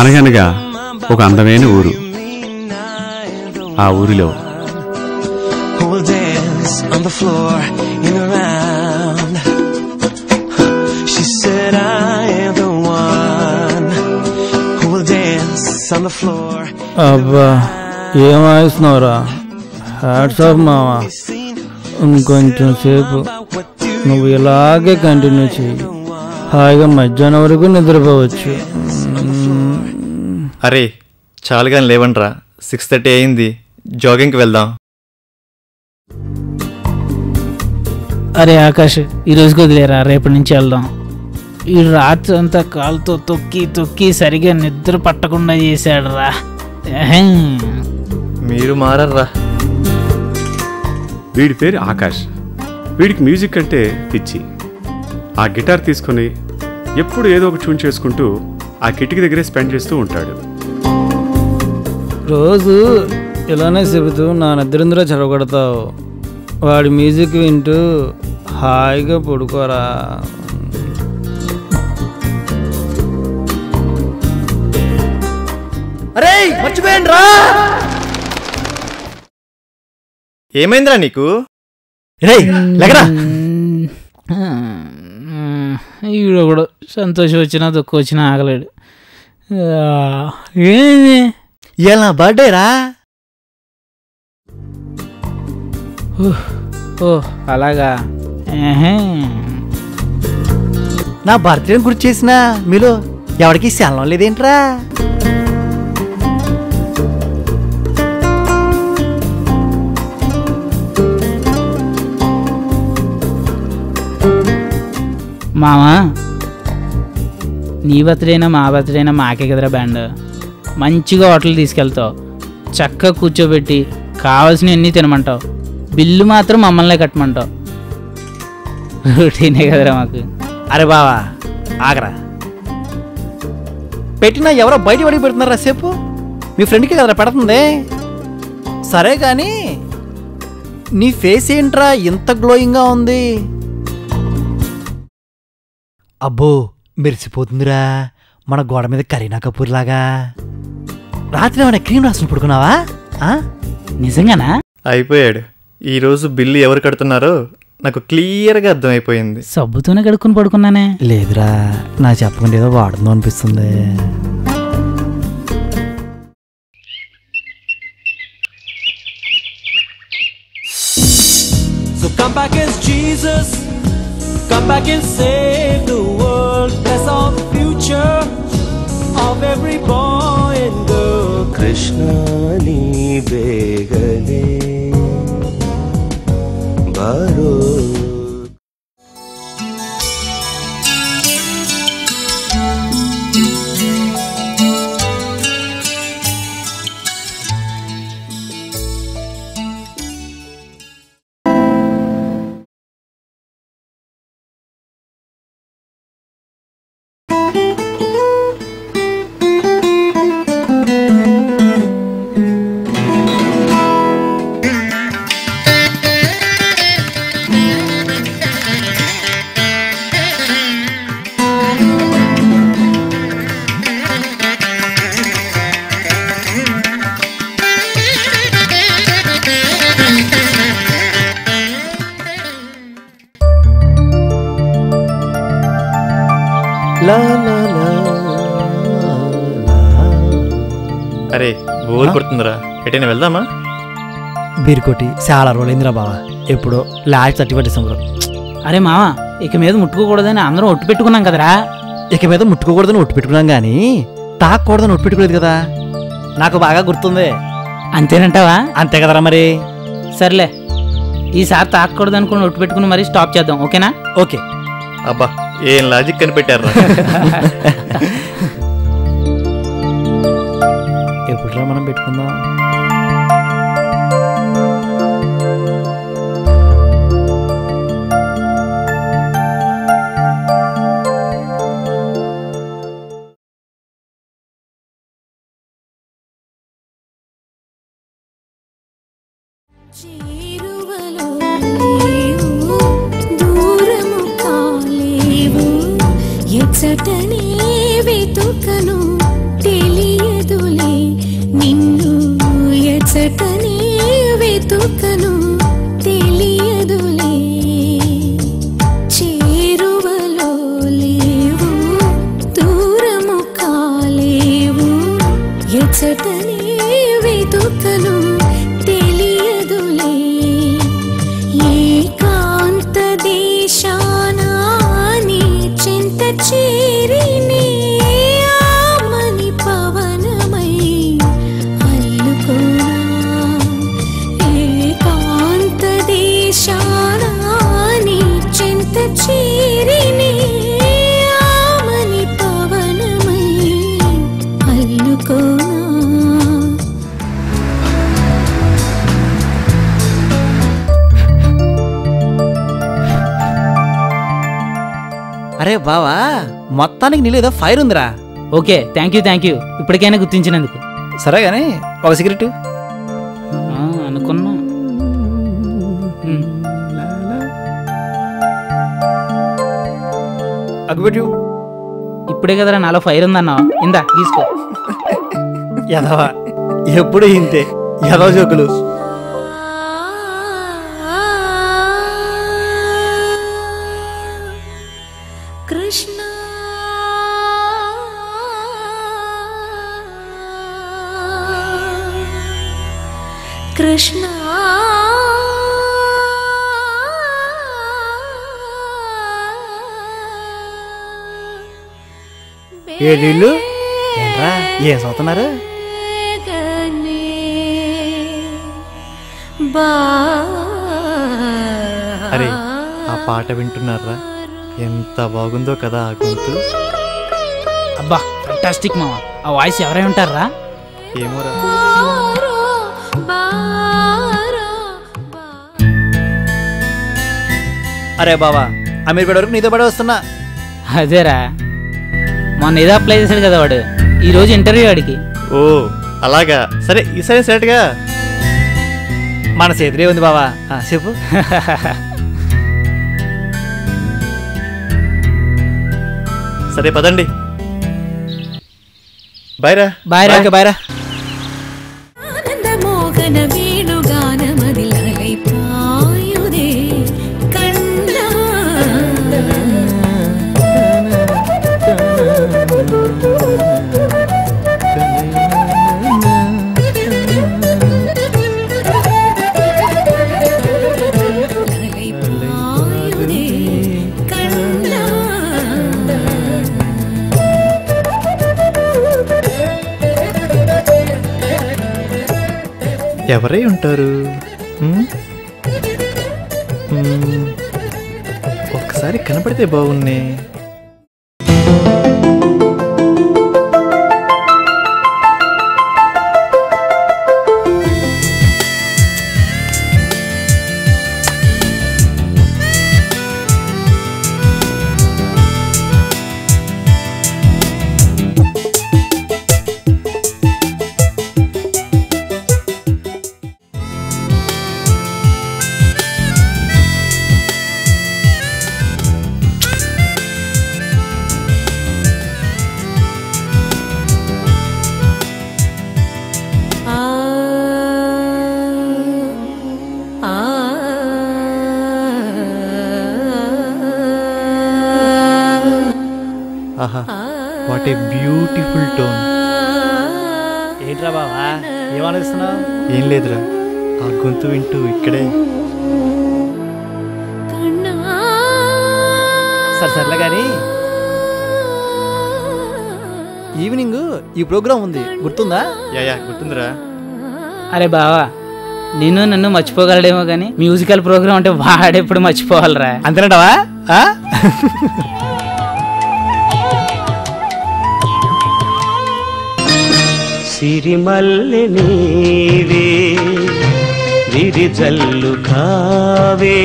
అనగనగా ఒక అందమైన ఊరు. ఆ ఊరిలో అబ్బా ఏం వాయిస్తున్నావురా? హ్యాట్స్ ఆఫ్ మావా. ఇంకొంచెం సేపు నువ్వు ఇలాగే కంటిన్యూ చెయ్యి, హాయిగా మధ్యాహ్నం వరకు నిద్రపోవచ్చు. అరే చాలుగా లేవండ్రా, 6:30 అయింది, జాగింగ్కి వెళ్దాం. అరే ఆకాష్, ఈరోజుకి వదిలేరా, రేపటి నుంచి వెళ్దాం. ఈ రాత్రి అంతా కాలుతో తొక్కి తొక్కి సరిగా నిద్ర పట్టకుండా చేశాడు రా. మీరు మారర్రా. వీడి పేరు ఆకాష్. వీడికి మ్యూజిక్ అంటే పిచ్చి. ఆ గిటార్ తీసుకొని ఎప్పుడు ఏదో ఒక ట్యూన్ చేసుకుంటూ ఆ కిటికీ దగ్గరే స్పెండ్ చేస్తూ ఉంటాడు. రోజు ఇలానే చెబుతూ నా నిద్రింద్ర చెడగొడతావు. వాడి మ్యూజిక్ వింటూ హాయిగా పడుకోరా. అరే మర్చిపోయండి రా. ఏమైందిరా నీకు? ఈవిడ కూడా సంతోషం వచ్చినా దుఃఖం వచ్చినా ఆగలేడు. ఏంది ఇవాళ నా బర్త్డే రా. ఓ అలాగా. నా బర్త్డే గుర్తు చేసినా మీలో ఎవరికి సెలవు లేదేంట్రా? మామా, నీ బర్త్డేనా మా బర్త్డేనా మాకే కదరా బ్యాండ్. మంచిగా హోటల్ తీసుకెళ్తావు, చక్కగా కూర్చోబెట్టి కావాల్సినవన్నీ తినమంటావు, బిల్లు మాత్రం మమ్మల్నే కట్టమంటావు. రొటీనే కదరా మాకు. అరే బావా ఆగరా, పెట్టినా ఎవరో బయట పడికి పెడుతున్నారా? సేపు మీ ఫ్రెండ్కి కదరా పెడుతుంది. సరే కానీ నీ ఫేస్ ఏంట్రా ఇంత గ్లోయింగ్గా ఉంది? అబ్బో మెరిసిపోతుందిరా, మన గోడ మీద కరీనా కపూర్ లాగా. రాత్రి ఏమైనా క్రీమ్ రాసుకుని పడుకున్నావా? నిజంగానా? అయిపోయాడు. ఈరోజు బిల్లు ఎవరు కడుతున్నారో నాకు క్లియర్గా అర్థమైపోయింది. సబ్బుతోనే కడుక్కుని పడుకున్నానే. లేదురా, నా చెప్పకుండా ఏదో వాడుతుందో అనిపిస్తుంది. So come back as Jesus, come back and save the world. Bless all the future of every boy and girl. Krishna ni begane baro. అరే బోల్ కొడుతుందిరా, ఎటైనా వెళ్దామా? బీరుకోటి చాలా రోజులైందిరా బావా, ఎప్పుడో లాస్ట్ 31 డిసెంబర్. అరే మావా, ఇక మీద ముట్టుకోకూడదని అందరం ఒట్టు పెట్టుకున్నాం కదరా. ఇక మీద ముట్టుకోకూడదని ఒట్టు పెట్టుకున్నాం కానీ తాకూడదని ఒట్టు పెట్టుకోలేదు కదా. నాకు బాగా గుర్తుంది. అంతేనంటావా? అంతే కదరా మరి. సర్లే, ఈసారి తాకూడదు అనుకుని ఒట్టు పెట్టుకుని మరీ స్టాప్ చేద్దాం, ఓకేనా? ఓకే. అబ్బా ఏం లాజిక్ కనిపెట్టారా. ఎప్పుడురా మనం పెట్టుకుందాం? ఎచ్చటనే వెతుకను తెలియదులే నిన్ను ఎచ్చటనే వెతుకను తెలియదులే చేరువలో లేవు దూరము కాలేవు ఎచ్చటనే వెతుకను తెలియదులే ఏకాంత దేశాన నీ చింత చేరినే ఆమని పవనమై అల్లుకోనా ఏకాంత దేశాన నీ చింత చేరినే ఆమని పవనమై అల్లుకోనా. అరే బావా మొత్తానికి నీళ్ళు ఏదో ఫైర్ ఉందిరా. ఓకే, థ్యాంక్ యూ ఇప్పటికైనా గుర్తించినందుకు. సరే కానీ ఒక సిగరెట్ అనుకున్నా. అగ్గుపెట్టు. ఇప్పుడే కదరా నాలో ఫైర్ ఉందన్నావు, ఇందా తీసుకో. యదవా ఎప్పుడు ఇంతే యదవ జోకులు. కృష్ణ కృష్ణ ఏడీళ్ళు ఏంట్రా ఏం చదువుతున్నారు? అరే ఆ పాట వింటున్నారా? ఎంత బాగుందో కదా ఆ గొంతు. అబ్బా ఫంటాస్టిక్ మామ. ఆ వాయిస్ ఎవరై ఉంటారా? ఏమోరా. అరే బావా అమీర్పేట వరకు నీతో పడి వస్తున్నా. అదేరా, మొన్న ఏదో అప్లై చేశాడు కదా వాడు, ఈరోజు ఇంటర్వ్యూ వాడికి. ఓ అలాగా, సరే ఈసారి సెలెక్ట్గా మన చేతిరే ఉంది బావా. చెప్పు. సరే పదండి. బాయ్రా. బాయ్రా. బాయ్రా. ఆనందమోహన వేణుగానమది లలైపాయుదే కన్నా లలైపాయుదే కన్నా. ఎవరై ఉంటారు? ఒక్కసారి కనపడితే బాగున్నే. ఆహా వాట్ ఏ బ్యూటిఫుల్ టోన్. ఏంట్రా బావా ఏమనిస్తున్నావు? ఏం లేదురా, ఆ గొంతు వింటూ ఇక్కడే. సర్లే కానీ ఈవినింగ్ ఈ ప్రోగ్రామ్ ఉంది, గుర్తుందా? యా గుర్తుందిరా. అరే బావా, నిన్ను నన్ను మర్చిపోగలడేమో కానీ మ్యూజికల్ ప్రోగ్రామ్ అంటే వాడెప్పుడు మర్చిపోవాలరా. అంతేనంటావా? సిరిమల్లె నీవే విరిజల్లు కావే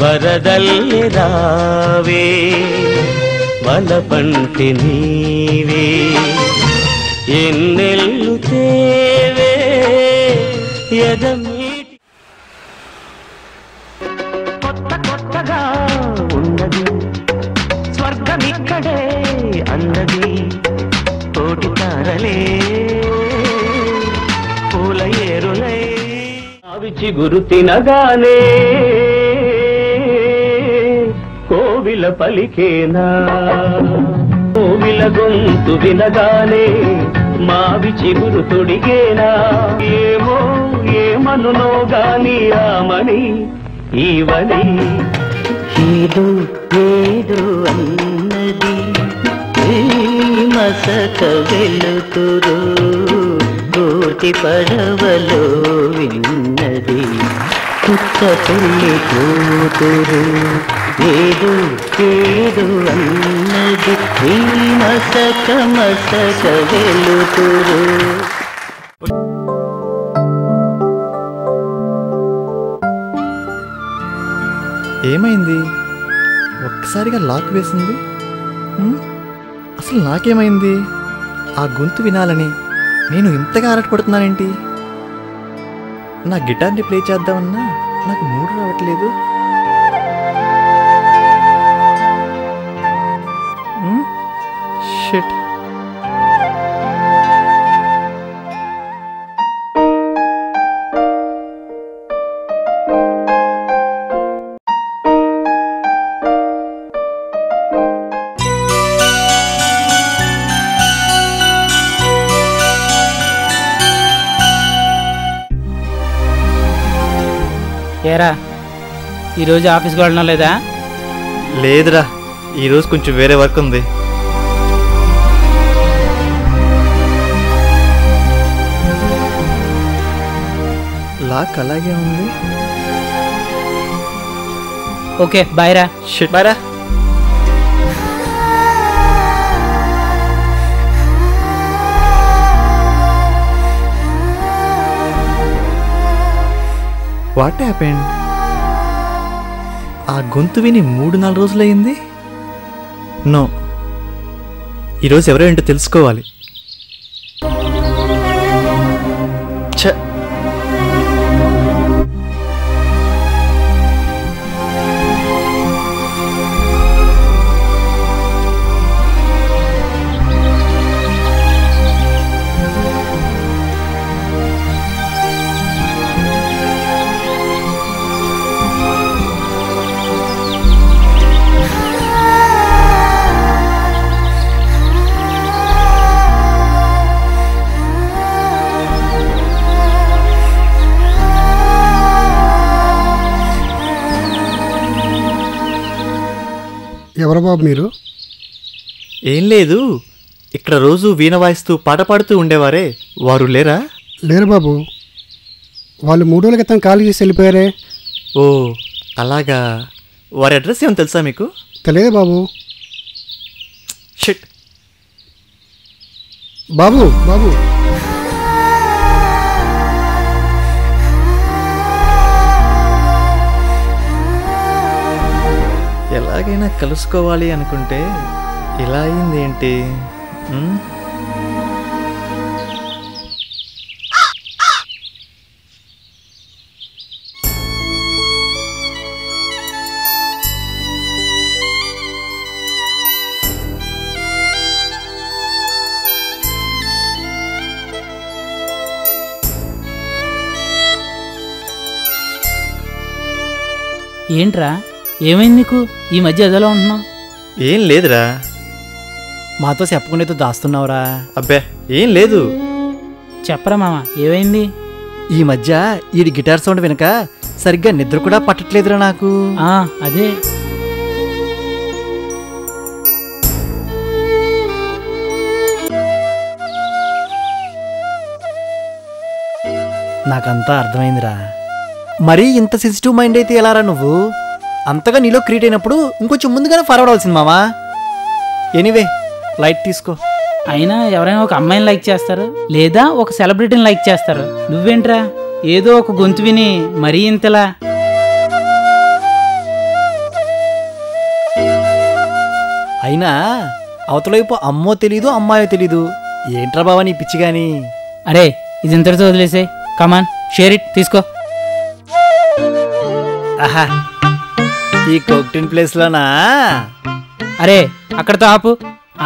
వరదల్లె రావే వలపంటి నీవే ఎన్నెల్లు తేవే ఎదమీటి కొత్త కొత్తగా ఉన్నది స్వర్గమి అక్కడే అన్నది తోటి తారలే పూల ఏరులై అవి చిగురు తినగానే కోవిల పలికేనా కోవిల గొంతు వినగానే మావి చిగురు తొడిగేనా ఏమో ఏమనునో గాని ఆమని ఈవని ఏదో ఏదో అన్నది మసక వెలుతురు కోటి పడవలో విన్నది పుట్ట తల్లి కూతురు ఏదో ఏదో అన్నది మసక మసక వెలుతురు. ఏమైంది? ఒక్కసారిగా లాక్ వేసింది. అసలు నాకేమైంది? ఆ గొంతు వినాలని నేను ఇంతగా ఆరాటపడుతున్నానేంటి? నా గిటార్ని ప్లే చేద్దామన్నా నాకు మూడు రావట్లేదు. షిట్. ఏరా ఈరోజు ఆఫీస్కి వెళ్ళడం లేదా? లేదురా, ఈరోజు కొంచెం వేరే వర్క్ ఉంది. లాక్ అలాగే ఉంది. ఓకే బాయ్ రా. షిట్, బాయ్ రా. What happened? ఆ గొంతు విని 3-4 రోజులయ్యింది. నో, ఈరోజు ఎవరో ఏంటో తెలుసుకోవాలి. ఛ, ఎవరు బాబు మీరు? ఏం లేదు, ఇక్కడ రోజు వీణ వాయిస్తూ పాట పాడుతూ ఉండేవారే, వారు లేరా? లేరు బాబు, వాళ్ళు 3 రోజుల క్రితం ఖాళీ చేసి వెళ్ళిపోయారే. ఓ అలాగా. వారి అడ్రస్ ఏమో తెలుసా మీకు? తెలియదు బాబు. షిట్. బాబు బాబు ఎలాగైనా కలుసుకోవాలి అనుకుంటే ఇలా అయింది ఏంటి? ఏంట్రా ఏమైంది నీకు? ఈ మధ్య అదలా ఉంటున్నావు? ఏం లేదురా. మాతో చెప్పకుండా దాస్తున్నావురా? అబ్బే ఏం లేదు. చెప్పరా మామ, ఏమైంది? ఈ మధ్య ఈ గిటార్ సౌండ్ వెనక సరిగ్గా నిద్ర కూడా పట్టట్లేదురా నాకు. అదే నాకంతా అర్థమైందిరా. మరీ ఇంత సెన్సిటివ్ మైండ్ అయితే ఎలారా నువ్వు? అంతగా నీలో క్రియేట్ అయినప్పుడు ఇంకొంచెం ముందుగానే ఫార్వర్డ్ అవ్వాల్సింది మామా. ఎనీవే, లైట్ తీసుకో. అయినా ఎవరైనా ఒక అమ్మాయిని లైక్ చేస్తారు, లేదా ఒక సెలబ్రిటీని లైక్ చేస్తారు. నువ్వేంట్రా ఏదో ఒక గొంతు విని మరీ ఇంతలా? అయినా అవతలైపు అమ్మో తెలీదు, అమ్మాయో తెలీదు. ఏంట్రా బావా నీ పిచ్చి గాని? అరే ఇది ఇంతటితో వదిలేసే. కమాన్, షేర్ ఇట్, తీసుకో. ఆహా, ఈ కోక్టిన్ ప్లేస్లోనా అరే అక్కడతో ఆపు.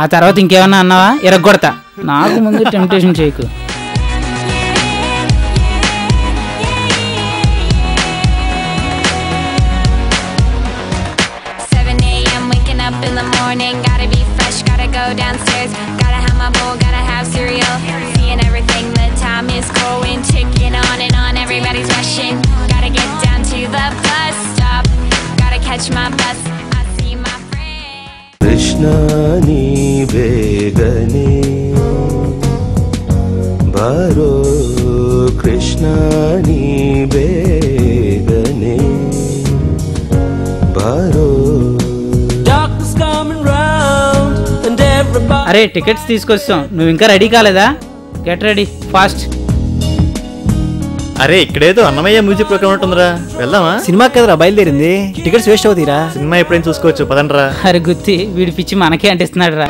ఆ తర్వాత ఇంకేమన్నా అన్నావా ఎరగొడతా. నాకు ముందు టెంప్టేషన్ చేయకు. In the morning, gotta be fresh, gotta go downstairs, gotta have my bowl, gotta have cereal, seeing everything, the time is going, ticking on and on, everybody's rushing, gotta get down to the bus stop, gotta catch my bus, I see my friend. Krishna ni begane baro, Krishna ni begane baro. అరే tickets తీసుకొస్తాం, నువ్వు ఇంకా ready కాలేదా? Get ready fast. అరే ఇక్కడేదో Annamayya music program ఉంటుందిరా, వెళ్దామా? సినిమాకి కదరా బయలుదేరింది, టికెట్స్ వేస్ట్ అవుతాయిరా. సినిమా ఎప్పుడైనా చూసుకోవచ్చు, పదండ్రా. అరే గుత్తి వీడి పిచ్చి మనకే అంటిస్తున్నాడు రా.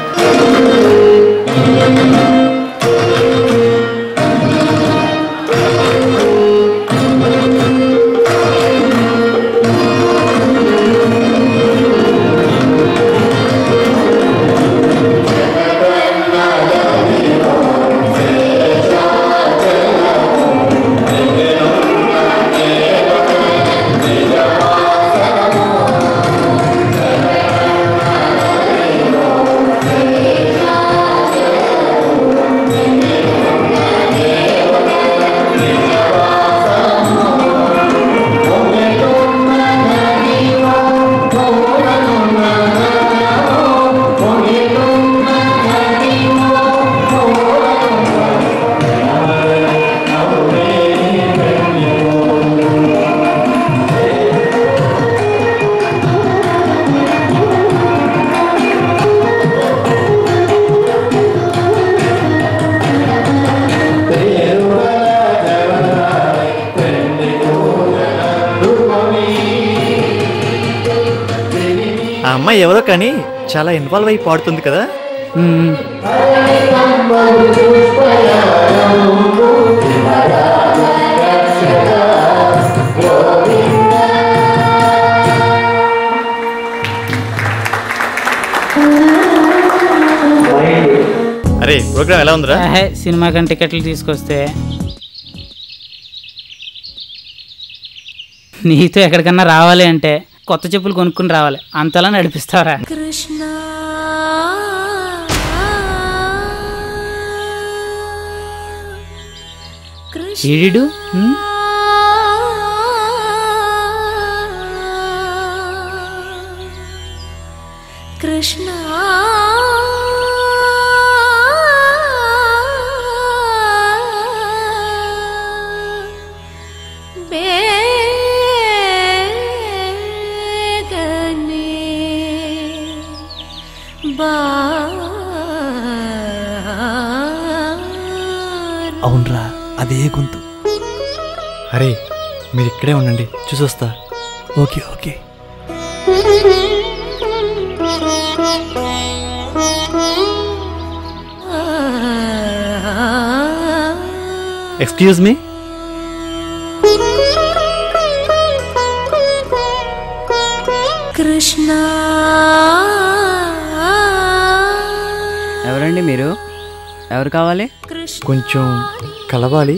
ఆ అమ్మాయి ఎవరో కానీ చాలా ఇన్వాల్వ్ అయి పాడుతుంది కదా. అరే ప్రోగ్రామ్ ఎలా ఉందిరా? సినిమా కానీ టికెట్లు తీసుకొస్తే నీతో ఎక్కడికన్నా రావాలి అంటే కొత్త చెప్పులు కొనుక్కుని రావాలి, అంతలా నడిపిస్తారా? కృష్ణ ఈడు కృష్ణ అవునరా, అదే గొంతు. అరే మీరు ఇక్కడే ఉండండి, చూసొస్తా. Okay okay. Excuse me. Krishna ఎవరండి మీరు? ఎవరు కావాలి? కొంచెం కలవాలి.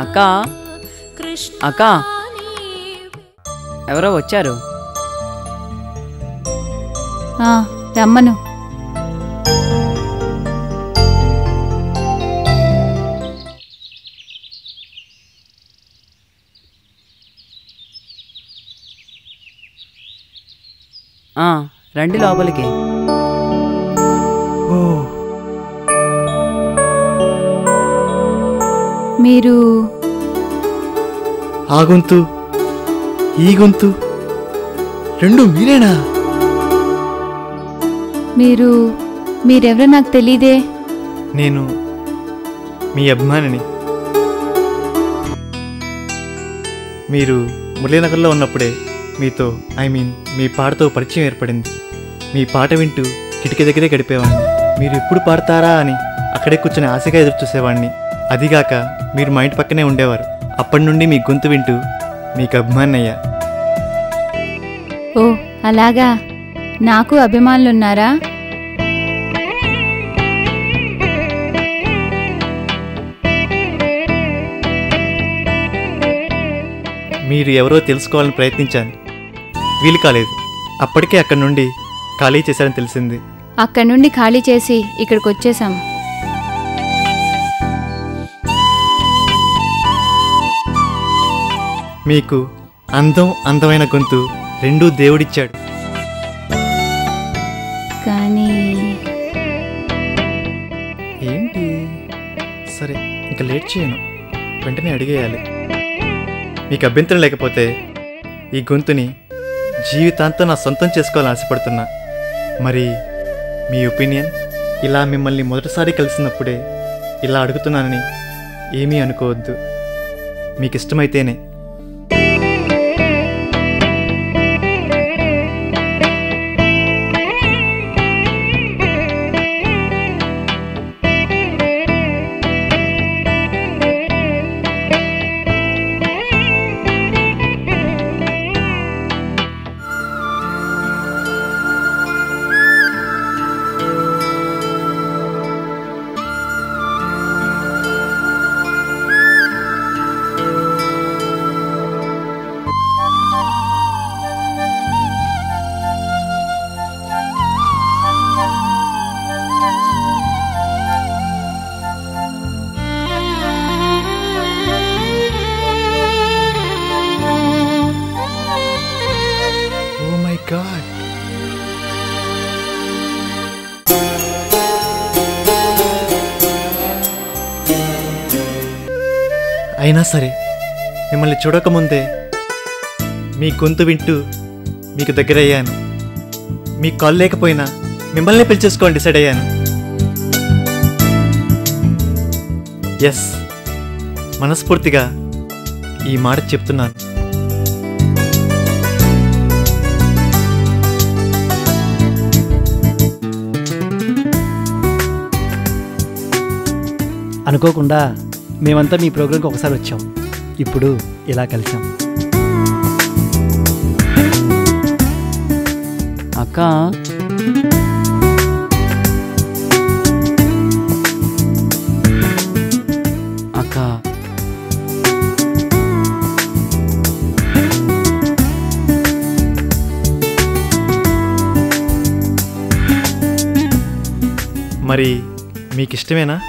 అక్క అక్క ఎవరో వచ్చారు. రమ్మను. రండి లోపలికి. మీరు ఆ గొంతు ఈ గొంతు రెండు మీరేనా? మీరెవరో నాకు తెలీదే. నేను మీ అభిమానిని. మీరు మురళీనగర్లో ఉన్నప్పుడే మీతో మీ పాటతో పరిచయం ఏర్పడింది. మీ పాట వింటూ కిటికీ దగ్గరే గడిపేవాడిని. మీరు ఎప్పుడు పాడతారా అని అక్కడే కూర్చొని ఆశగా ఎదురు చూసేవాడిని. అదిగాక మీరు మా ఇంటి పక్కనే ఉండేవారు. అప్పటి నుండి మీ గొంతు వింటూ మీకు అభిమాని అయ్యా. అలాగా, నాకు అభిమానులున్నారా? మీరు ఎవరో తెలుసుకోవాలని ప్రయత్నించాను, వీలు కాలేదు. అప్పటికే అక్కడి నుండి ఖాళీ చేశారని తెలిసింది. అక్కడి నుండి ఖాళీ చేసి ఇక్కడికి వచ్చేసాం. మీకు అందమైన గొంతు రెండూ దేవుడిచ్చాడు. కానీ ఏంటి? సరే, ఇంకా లేట్ చేయను, వెంటనే అడిగేయాలి. మీకు అభ్యంతరం లేకపోతే ఈ గొంతుని జీవితాంతం నా సొంతం చేసుకోవాలని ఆశపడుతున్నా. మరి మీ ఒపీనియన్? ఇలా మిమ్మల్ని మొదటిసారి కలిసినప్పుడే ఇలా అడుగుతున్నానని ఏమీ అనుకోవద్దు. మీకు ఇష్టమైతేనే. అయినా సరే మిమ్మల్ని చూడకముందే మీ గొంతు వింటూ మీకు దగ్గరయ్యాను. మీ కాల్ లేకపోయినా మిమ్మల్ని పిలిచేసుకోండి డిసైడ్ అయ్యాను. ఎస్, మనస్ఫూర్తిగా ఈ మాట చెప్తున్నాను. అనుకోకుండా మేమంతా మీ ప్రోగ్రాంకి ఒకసారి వచ్చాం, ఇప్పుడు ఇలా కలిసాం. అక్క, అక్క, మరి మీకు ఇష్టమేనా?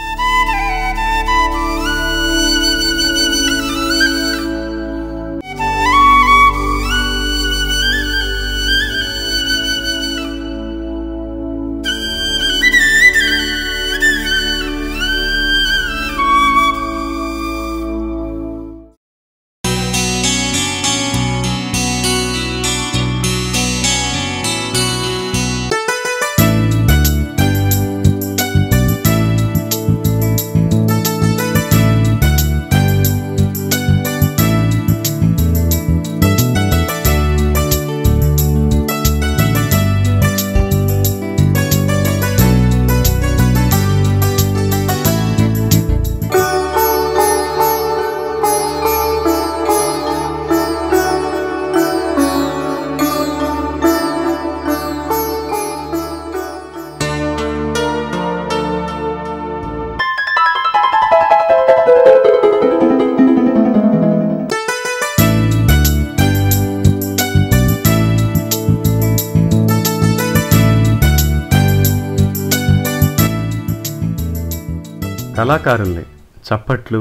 కళాకారుల్ని చప్పట్లు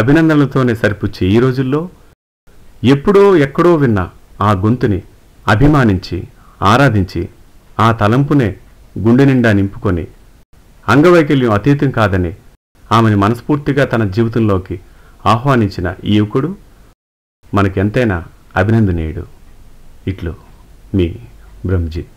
అభినందనలతోనే సరిపుచ్చే ఈ రోజుల్లో ఎప్పుడో ఎక్కడో విన్న ఆ గొంతుని అభిమానించి ఆరాధించి ఆ తలంపునే గుండె నిండా నింపుకొని అంగవైకల్యం అతీతం కాదని ఆమెను మనస్ఫూర్తిగా తన జీవితంలోకి ఆహ్వానించిన ఈ యువకుడు మనకెంతైనా అభినందనీయుడు. ఇట్లు మీ బ్రహ్మజిత్.